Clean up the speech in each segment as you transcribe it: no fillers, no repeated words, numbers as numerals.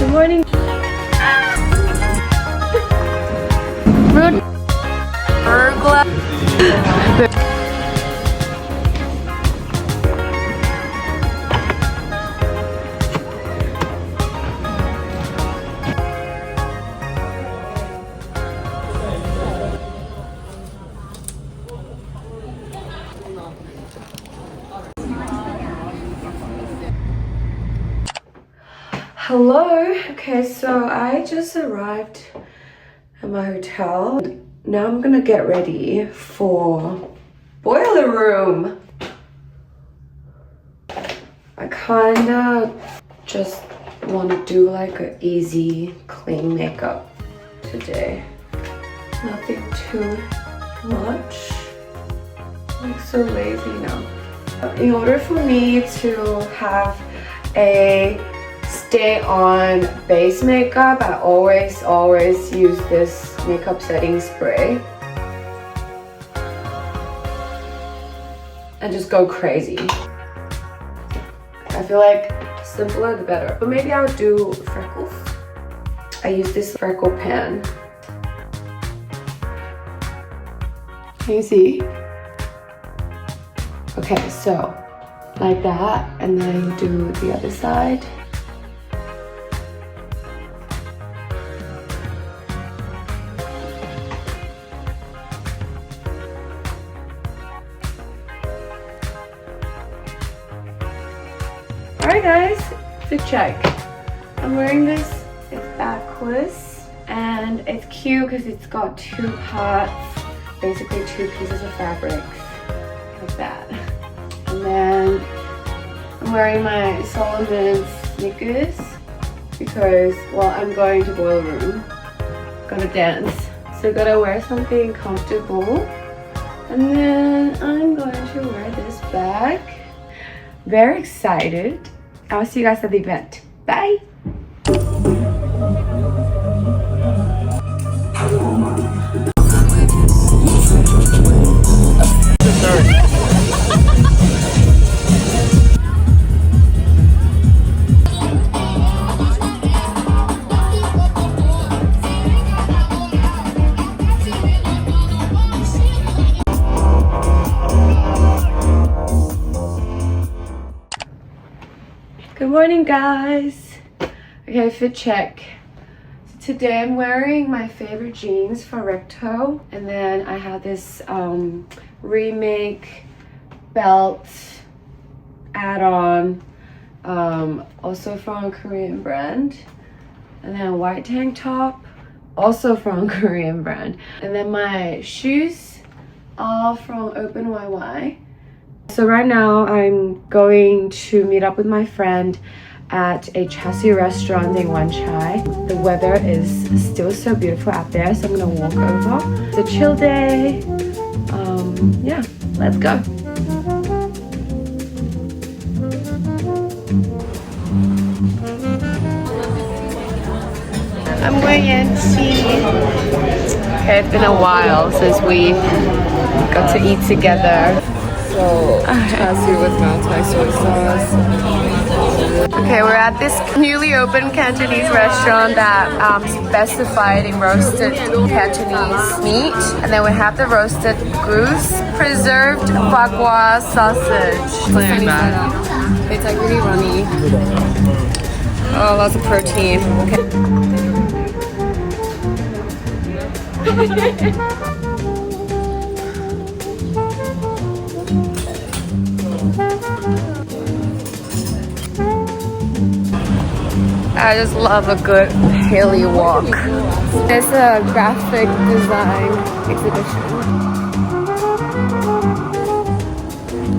Good morning. Rude. Burglar. Hello. Okay, so I just arrived at my hotel. Now I'm gonna get ready for boiler room. I kinda just want to do like an easy clean makeup today. Nothing too much. I'm so lazy now. In order for me to have a stay on base makeup, I always use this makeup setting spray and just go crazy. I feel like simpler the better. But maybe I would do freckles. I use this freckle pen. Can you see? Okay, so like that, and then you do the other side. Alright guys, fit check. I'm wearing this, it's backless, and it's cute because it's got two parts, basically two pieces of fabric, like that. And then I'm wearing my Solomon sneakers because, well, I'm going to boiler room, gotta dance, so gotta wear something comfortable. And then I'm going to wear this bag. Very excited. I'll see you guys at the event. Bye. Good morning guys. Okay, fit check. So today I'm wearing my favorite jeans from Recto, and then I have this remake belt add-on, also from a Korean brand, and then a white tank top, also from a Korean brand, and then my shoes are from Open YY. So right now I'm going to meet up with my friend at a Chassis restaurant in Wan Chai. The weather is still so beautiful out there, so I'm gonna walk over. It's a chill day. Yeah, let's go. I'm with Yancy. Okay, it's been a while since we got to eat together. So, chassis with Maltai soy sauce. Okay, we're at this newly opened Cantonese restaurant that specified in roasted Cantonese meat. And then we have the roasted goose, preserved bagua sausage. Something like that. It's like really runny. Oh, lots of protein. Okay. I just love a good paleo walk. There's a graphic design exhibition.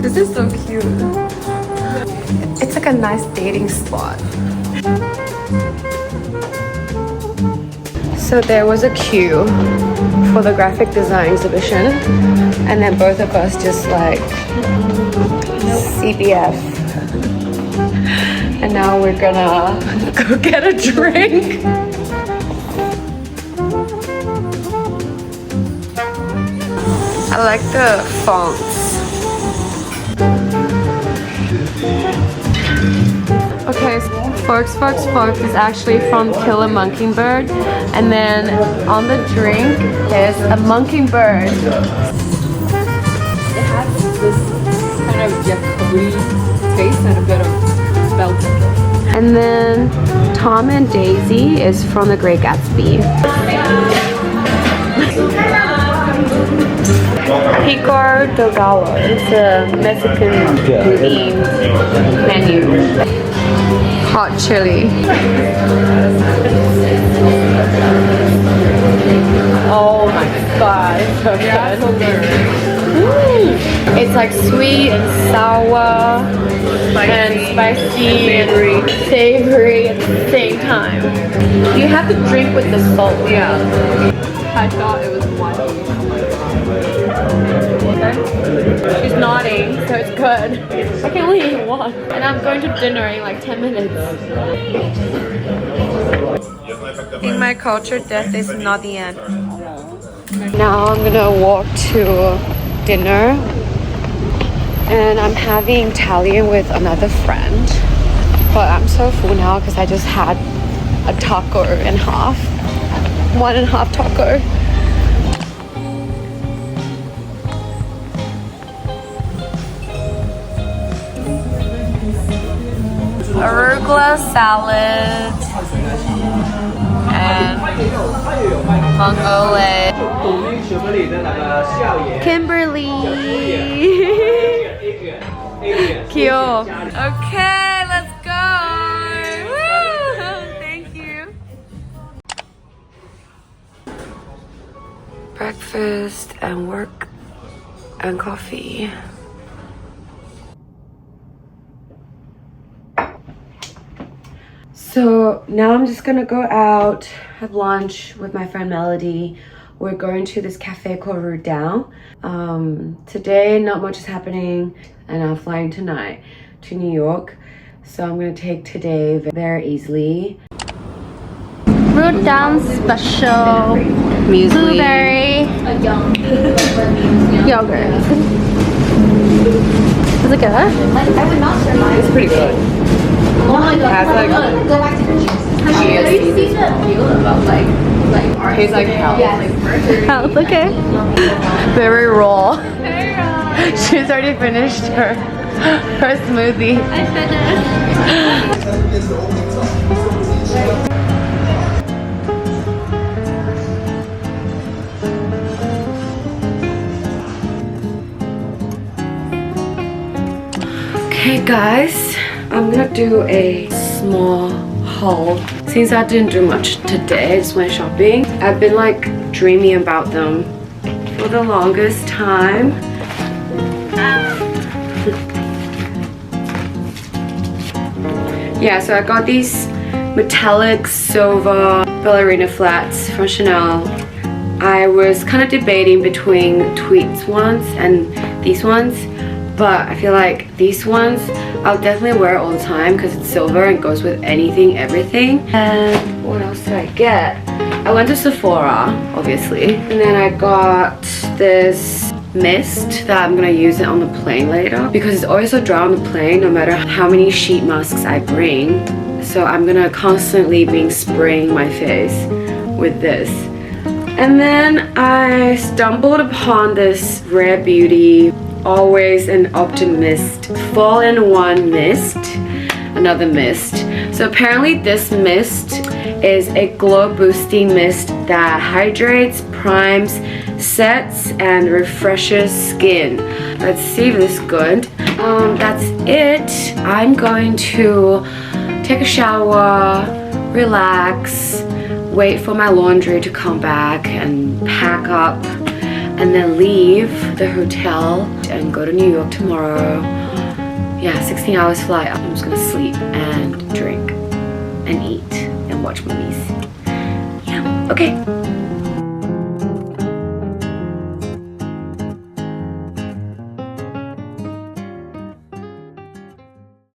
This is so cute. It's like a nice dating spot. So there was a queue for the graphic design exhibition, and then both of us just like CBF. And now we're gonna go get a drink. I like the fonts. Okay, Forks is actually from Kill a Mockingbird, and then on the drink is a mockingbird. It has this kind of yakitori taste and a bit of bell pepper. And then Tom and Daisy is from The Great Gatsby. Pico de Gallo. It's a Mexican themed menu. Hot chili. Oh my god, it's so good. It's like sweet and sour and spicy and savory at the same time. You have to drink with the salt. Yeah. I thought it was one. She's nodding, so it's good. I can only eat one. And I'm going to dinner in like 10 minutes. In my culture, death is not the end. Now I'm gonna walk to dinner. And I'm having Italian with another friend. But I'm so full now because I just had a taco and half. 1.5 taco. Arugula salad and mongole. Kimberly. Cute. Okay, let's go. Woo! Thank you. Breakfast and work and coffee. So now I'm just gonna go out, have lunch with my friend Melody. We're going to this cafe called Root Down. Today, not much is happening, and I'm flying tonight to New York. So I'm gonna take today very easily. Root Down special muesli, blueberry, yogurt. Is it good? I would not survive. It's pretty good. Oh my god. Has like go back to the cheese. Have you seen that reel about like tastes like hell? Yeah. Health, okay. Very raw. Very raw. She's already finished her smoothie. I finished. Okay guys, I'm gonna do a small haul. Since I didn't do much today, I just went shopping. I've been like dreaming about them for the longest time. Yeah, so I got these metallic silver ballerina flats from Chanel. I was kind of debating between Tweets ones and these ones, but I feel like these ones I'll definitely wear all the time because it's silver and goes with anything, everything. And what else did I get? I went to Sephora, obviously, and then I got this mist that I'm gonna use it on the plane later because it's always so dry on the plane no matter how many sheet masks I bring. So I'm gonna constantly be spraying my face with this. And then I stumbled upon this Rare Beauty Always an Optimist Fall-in-One mist, another mist. So apparently this mist is a glow boosting mist that hydrates, primes, sets, and refreshes skin. Let's see if this is good. That's it. I'm going to take a shower, relax, wait for my laundry to come back and pack up, and then leave the hotel and go to New York tomorrow. Yeah, 16 hours flight. I'm just gonna sleep and drink and eat and watch movies. Yeah, okay.